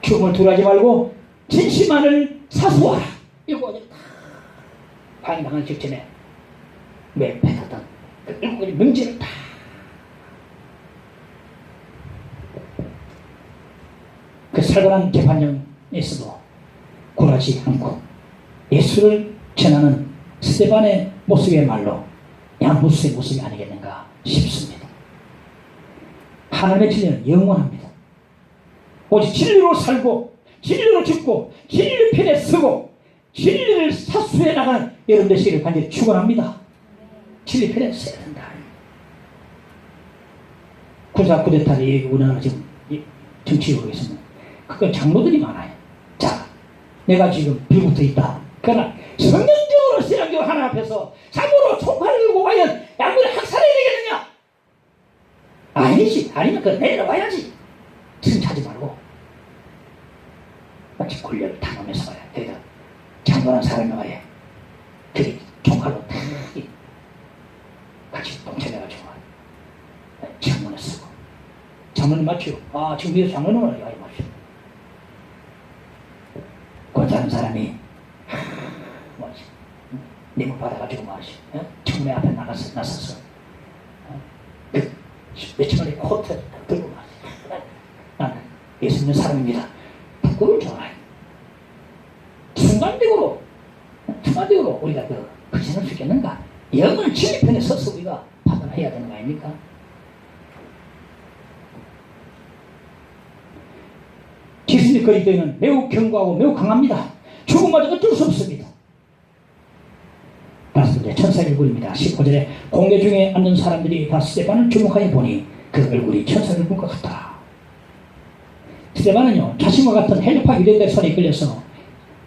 죽음을 두려워하지 말고 진실만을 사수하라. 이거 다 화형당한 직전에 맺었던 그 7가지 명제를 다 그 살벌한 재판정에서도 굴하지 않고 예수를 전하는 스데반의 모습이야말로 양후스의 모습이 아니겠는가 싶습니다. 하나님의 진리는 영원합니다. 오직 진리로 살고 진리로 죽고 진리 편에 서고 진리를 사수해 나가는 여러분 되시기를 간절히 축원합니다. 진리 편에 서야 된다. 군사 쿠데타를 우리나라 지금 정치에 보겠습니다. 그건 장로들이 많아요. 자, 내가 지금 빌붙어 있다. 그러나 성경적으로 신앙적으로 하나 앞에서 참으로 총칼을 들고 과연 양분을 학살해야 되겠느냐? 아니지. 아니면 그 내려와야지. 승차하지 말고 마치 권력을 탐하면서 가야 돼. 장관한 사람이 와야 그게 총칼로 탁 같이 동참해가지고 장문을 쓰고 장문을 맞추고 지금 위에서 장문을 맞추고 권사하는 사람이 뭐지 뇌물 받아가지고 뭐지 청매 앞에 나서서 그 몇천원의 코트 들고 말이지 나는 예수 믿는 사람입니다. 부끄러울 줄 알아요. 순간적으로 우리가 그전할 수 있겠는가? 영을 진리 편에 서서 우리가 판단해야 되는 거 아닙니까? 기승의 거리대는 매우 견고하고 매우 강합니다. 죽음마저 어쩔 수 없습니다. 다섯 번째 천사의 얼굴입니다. 15절에 공회 중에 앉은 사람들이 다 스데반을 주목하여 보니 그 얼굴이 천사의 얼굴과 같다. 스데반은요 자신과 같은 헬파 유대인의 손에 이끌려서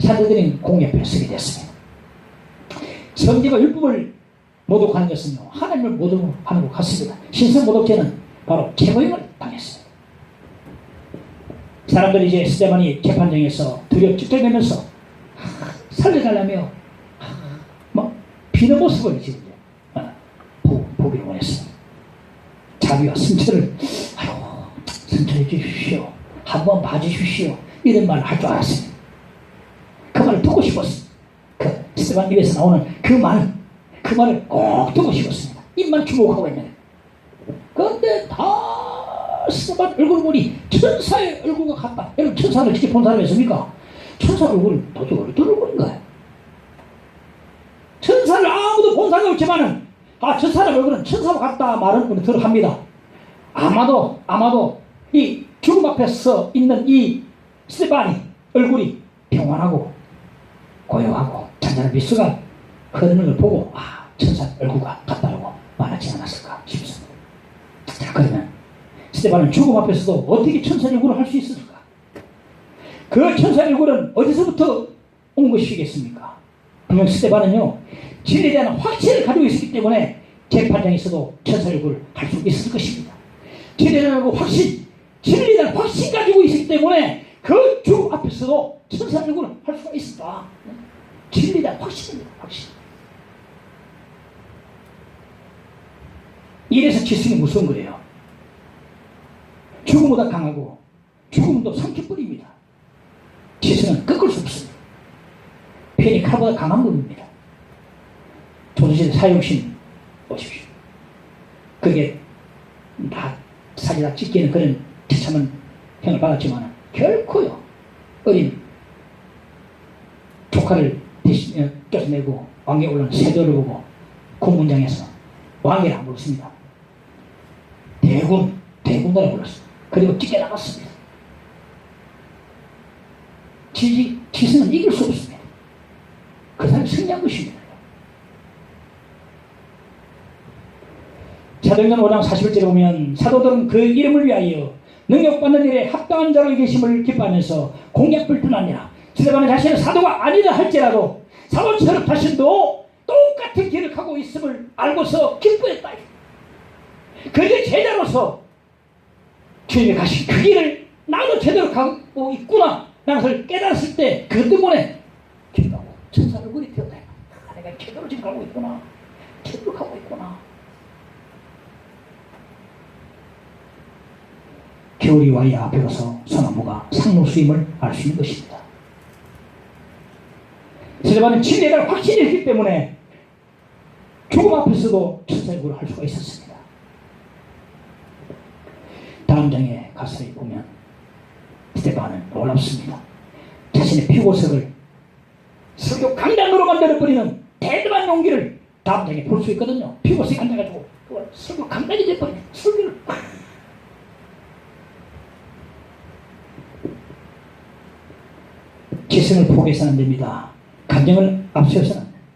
사제들인 공회 앞에 서게 됐습니다. 성경과 율법을 모독하는 것은요 하나님을 모독하는 것 같습니다. 신성 모독죄는 바로 제거형을 당했습니다. 사람들이 이제 스데반이 재판정에서 두렵 ጭ끌대면서 살려달라며 막 비는 모습을 지금 보기를 원했습니다. 자비와 승천을 승천해 주십시오. 한번 봐주십시오. 이런 말을 할 줄 알았습니다. 그 말을 듣고 싶었습니다. 그 스데반 입에서 나오는 그 말을 꼭 듣고 싶었습니다. 입만 주목하고 있는. 그런데 다 스데반 얼굴 보니 천사의 얼굴과 같다. 여러분 천사를 직접 본 사람이 있습니까? 천사 얼굴을 도저히 어디로 보는 거예요? 천사를 아무도 본 사람이 없지만은 저 사람 얼굴은 천사와 같다 말은 우리 들어갑니다. 아마도 이 죽음 앞에 서 있는 이 스데반이 얼굴이 평안하고 고요하고 잔잔한 미소가 흐르는 걸 보고 천사 얼굴과 같다고 말하지 않았을까 싶습니다. 자, 그러면 스데반은 죽음 앞에서도 어떻게 천사 얼굴을 할 수 있었을까? 그 천사 얼굴은 어디서부터 온 것이겠습니까? 분명 스데반은요 진리에 대한 확신을 가지고 있었기 때문에 재판장에서도 천사 얼굴을 할 수 있었을 것입니다. 진리에 대한 확신, 진리에 대한 확신 가지고 있었기 때문에 그 죽음 앞에서도 천사 얼굴을 할 수가 있었다. 진리에 대한 확신입니다. 확신. 이래서 지성이 무서운 거예요. 죽음보다 강하고 죽음도 삼켜버립니다. 지성은 꺾을 수 없습니다. 편이 칼보다 강한 겁니다. 조선시대 사육신 보십시오. 그게 다 사진 다 찍기는 그런 처참한 형을 받았지만 결코요 어린 조카를 대신 껴서내고 왕위에 올라온 세조를 보고 공문장에서 왕이라 안 불렀습니다. 대군이라 불렀어요. 그리고 찢겨나갔습니다. 지승은 이길 수 없습니다. 그 사람이 승리한 것입니다. 사도행전 5장 41절에 보면 사도들은 그 이름을 위하여 능력받는 일에 합당한 자로 계심을 기뻐하면서 공약불 떠나니라. 스데반은 자신은 사도가 아니라 할지라도 사도처럼 자신도 똑같은 길을 가고 있음을 알고서 기뻐했다. 그의 제자로서 주님이 가신 그 길을 나도 제대로 가고 있구나 라는 것을 깨달았을 때 그것 때문에 기뻐하고 천사 얼굴이 피었다. 내가 제대로 지금 가고 있구나. 제대로 가고 있구나. 겨울이 와야 비로소 소나무가 상록수임을 알 수 있는 것입니다. 스데반은 진리를 확신히 했기 때문에 죽음 앞에서도 천사의 구를 할 수가 있었습니다. 다음 장에 가서 보면 스데반은 놀랍습니다. 자신의 피고석을 설교 강단으로 만들어버리는 대단한 용기를 다음 장에 볼 수 있거든요. 피고석이 앉아가지고 설교 강단이 돼버리는 설교를 지성을 포기해서는 안 됩니다. 감정을 앞세워서는 안 됩니다.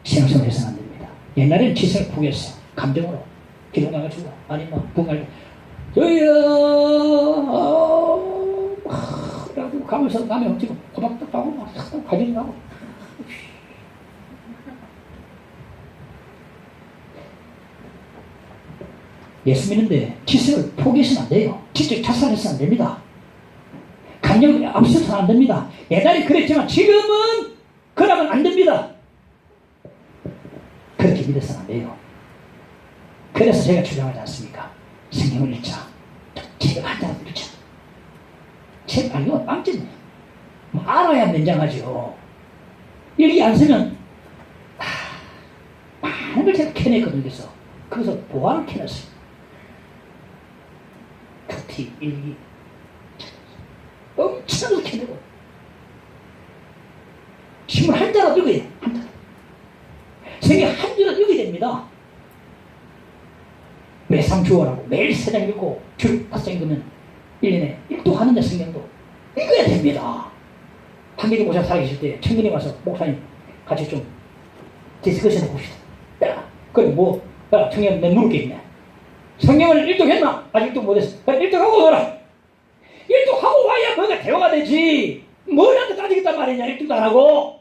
신앙생활을 해서는 안 됩니다. 옛날에는 지성을 포기했어요. 감정으로 기도 나가지고 아니 뭐 분갈 저희야 라고 가면서 남의 엉치고 고박도 하고 막 가지고 나고 예수 믿는데 지성을 포기해서는 안 돼요. 지적 자살해서는 안 됩니다. 감정을 앞서서는 안 됩니다. 옛날에 그랬지만 지금은 그러면 안 됩니다. 그렇게 믿어서는 안 돼요. 그래서 제가 주장하지 않습니까? 성경을 읽자. 책 한 자라도 읽자. 책 아니면 빵점이에요. 뭐 알아야 면장하죠. 읽기 안 쓰면 많은 걸 제가 캐냈거든요. 그래서 거기서 보안을 캐냈어요. 큐티, 일기 엄청나게 캐내고 신문 한 자라도 읽어야 돼요. 한 자라. 세계 한 자라도 읽어야 됩니다. 매상주어라고 매일 3장 읽고 줄 5장 읽으면 1년에 1도 하는데 성경도 읽어야 됩니다. 한길이 목사 살아계실 때 청년이 와서 목사님 같이 좀 디스커션 해봅시다. 야, 그래 뭐 야, 청년 내 물을 게 있냐. 성경을 일독했나? 아직 일독 못했어. 일독하고 오라. 일독하고 와야 뭐가 대화가 되지. 뭐라도 따지겠단 말이냐. 일독도 안 하고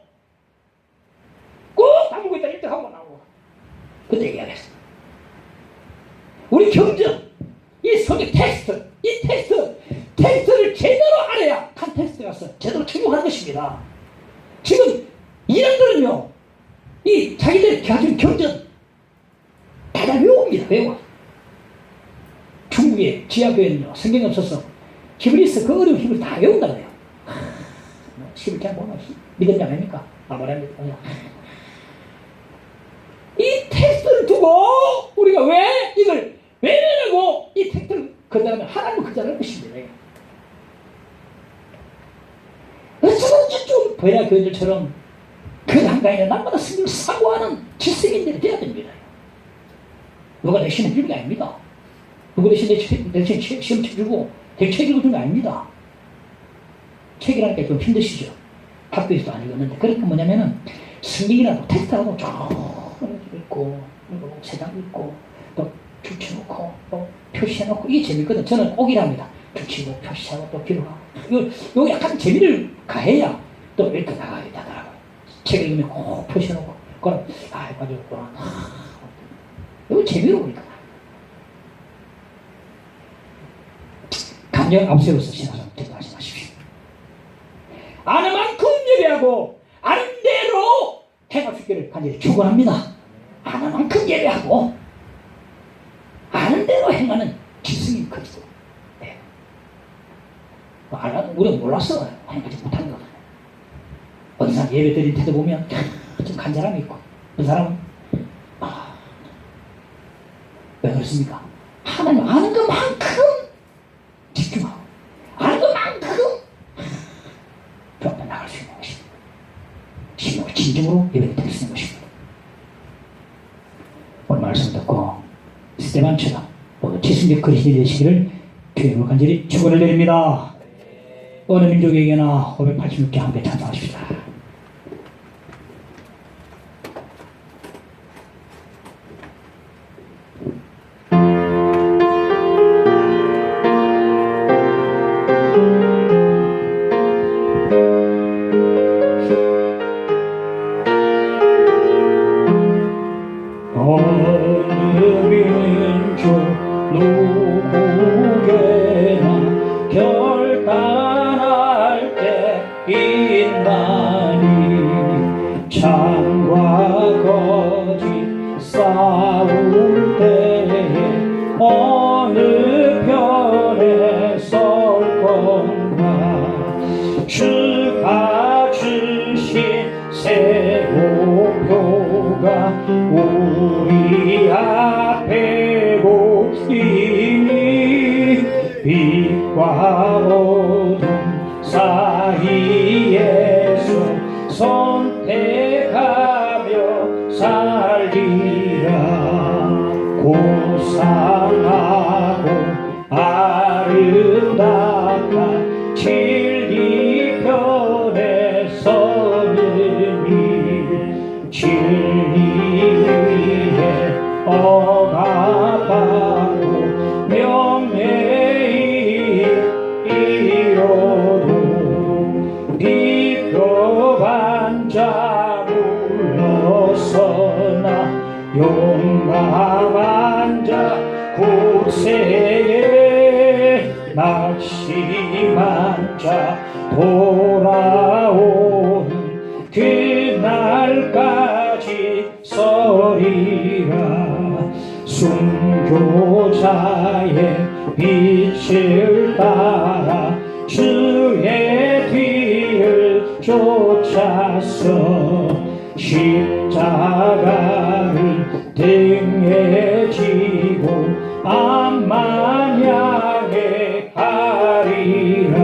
꼭 다물고 있다. 일독하고 나오고 그때 얘기하겠어. 우리 경전 이 성경 텍스트 이 텍스트를 제대로 알아야 컨텍스트 가서 제대로 적용하는 것입니다. 지금 이ran들은요 이 자기들 가진 경전 다 외웁니다. 외워. 중국의 지하교회는요 성경이 없어서 히브리서 그 어려운 히브리 다 외운다 그래요. 히브리 잘 모르나 믿음이 아닙니까? 말합니다. 이 텍스트를 두고 우리가 왜 이걸 외면하고 이 텍스트를 거절하면 하나님은 거절할 것입니다. 어쩌든지 좀 베라 교인들처럼 그 한가위는 날마다 성경을 사고하는 지성인들이 돼야 됩니다. 누가 내 시험 주는 게 아닙니다. 누가 내 시험 쳐주고 책 읽어주는 게 아닙니다. 책이라니까 좀 힘드시죠. 학교에서도 안 읽었는데 그러니까 뭐냐면은 성경이라도 텍스트라도 쭉 읽고 3장 읽고 또 줄쳐놓고 또 표시해놓고 이게 재밌거든. 저는 꼭 이랍니다. 줄치고 표시하고 또 기록하고 요 약간 재미를 가해야 또 이렇게 나가야 되더라고요. 책 읽으면 꼭 표시해놓고 그럼 가져왔구나. 이거 재미로 보니까 감정 앞세워서 신앙생활 대답하지 마십시오. 아는 만큼 예배하고 아는 대로 행할 수 있기를 간절히 축원합니다. 아는 만큼 예배하고 아는 대로 행하는 지성인 그리스도. 네. 우리가 몰랐어. 행하지 못하는 거거든요. 어떤 사람 예배 드린 태도 보면 좀 간절함이 있고 어떤 사람은 왜 그렇습니까? 하나님 아는 것만큼 진정으로 예배를 드리는 것입니다. 오늘 말씀 듣고 스데반처럼 모두 지승적 그리스도인이 되시기를 주님으로 간절히 축원을 드립니다. 어느 민족에게나 586개 함께 찬송하십시다. 누구에나 결단할 때 있나니 참과 거짓 싸울 때에 어느 편에 설 건가 주가 주신 새 목표가 우리 앞에 보이니 빛과 어둠 사이에서 선택하며 살리라. 고상하고 아름답다 진리 편에 서느니 진리 위에 억압하고 명예히 이뤄도 비겁한 자 물러서나 용감한 자 곳에 낙심한 자 돌아오는 그날까지 서리라. 순교자의 빛을 따라 주의 뒤를 쫓아서 십자가를 등에 지고 암만 향해 가리라.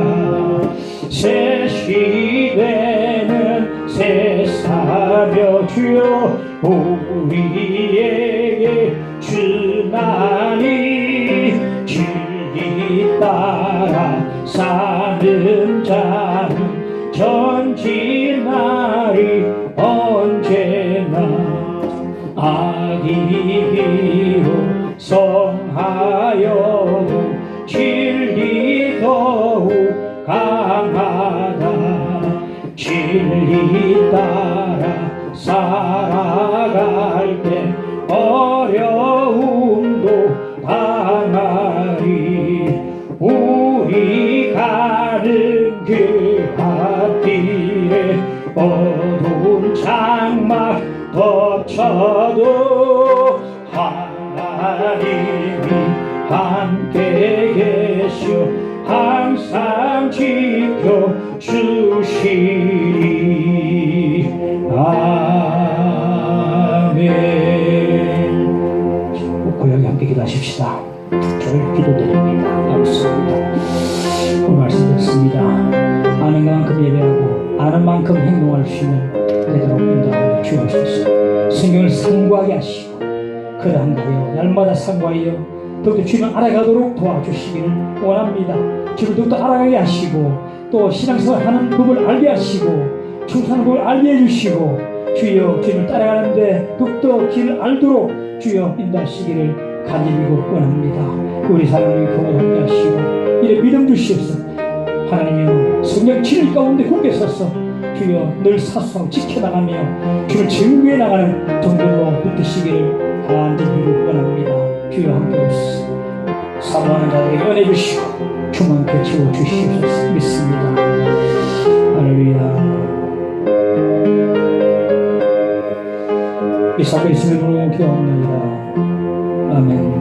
새 시대는 새 사명 주여 우리에게 주나니 진리 따라 사는 자는 전진하리 언제나. 악이 비록 성하여도 진리 더욱 강하다. 진리 따라 살아갈 때 어려움도 당하리. 우리 가는 그 앞길에 어두운 장막 덮쳐도 하나님이 함께 계셔 항상 지켜주시리. 아멘. 고요히 함께 기도하십시다. 저를 기도드립니다. 알겠습니다. 오늘 말씀 듣습니다. 아는 만큼 예배하고 아는 만큼 행동할 수 있는 되도록 인도하여 주옵소서. 성경을 상고하게 하시고 그다음가요 날마다 상고하여 더욱더 주님을 알아가도록 도와주시기를 원합니다. 주를 더욱더 알아가게 하시고 또 신앙생활 하는 법을 알게 하시고 충성하는 법을 알게 해주시고 주여 주님을 따라가는데 더욱더 길을 알도록 주여 인도하시기를 간절히 원합니다. 우리 사랑을 경험하게 하시고 이래 믿음 주시옵소서. 하나님이여 성령 진리 가운데 굳게 서서 주여 늘 사수하고 지켜나가며 주를 증거해 나가는 정도로 붙드시기를 간절히 원합니다. 주여 함께 오시소. 사모하는 자들에게 은혜 주시고 충만케 채워주시옵소서. 믿습니다. 할렐루야. 이 사도 예수님으로 기도합니다. 아멘.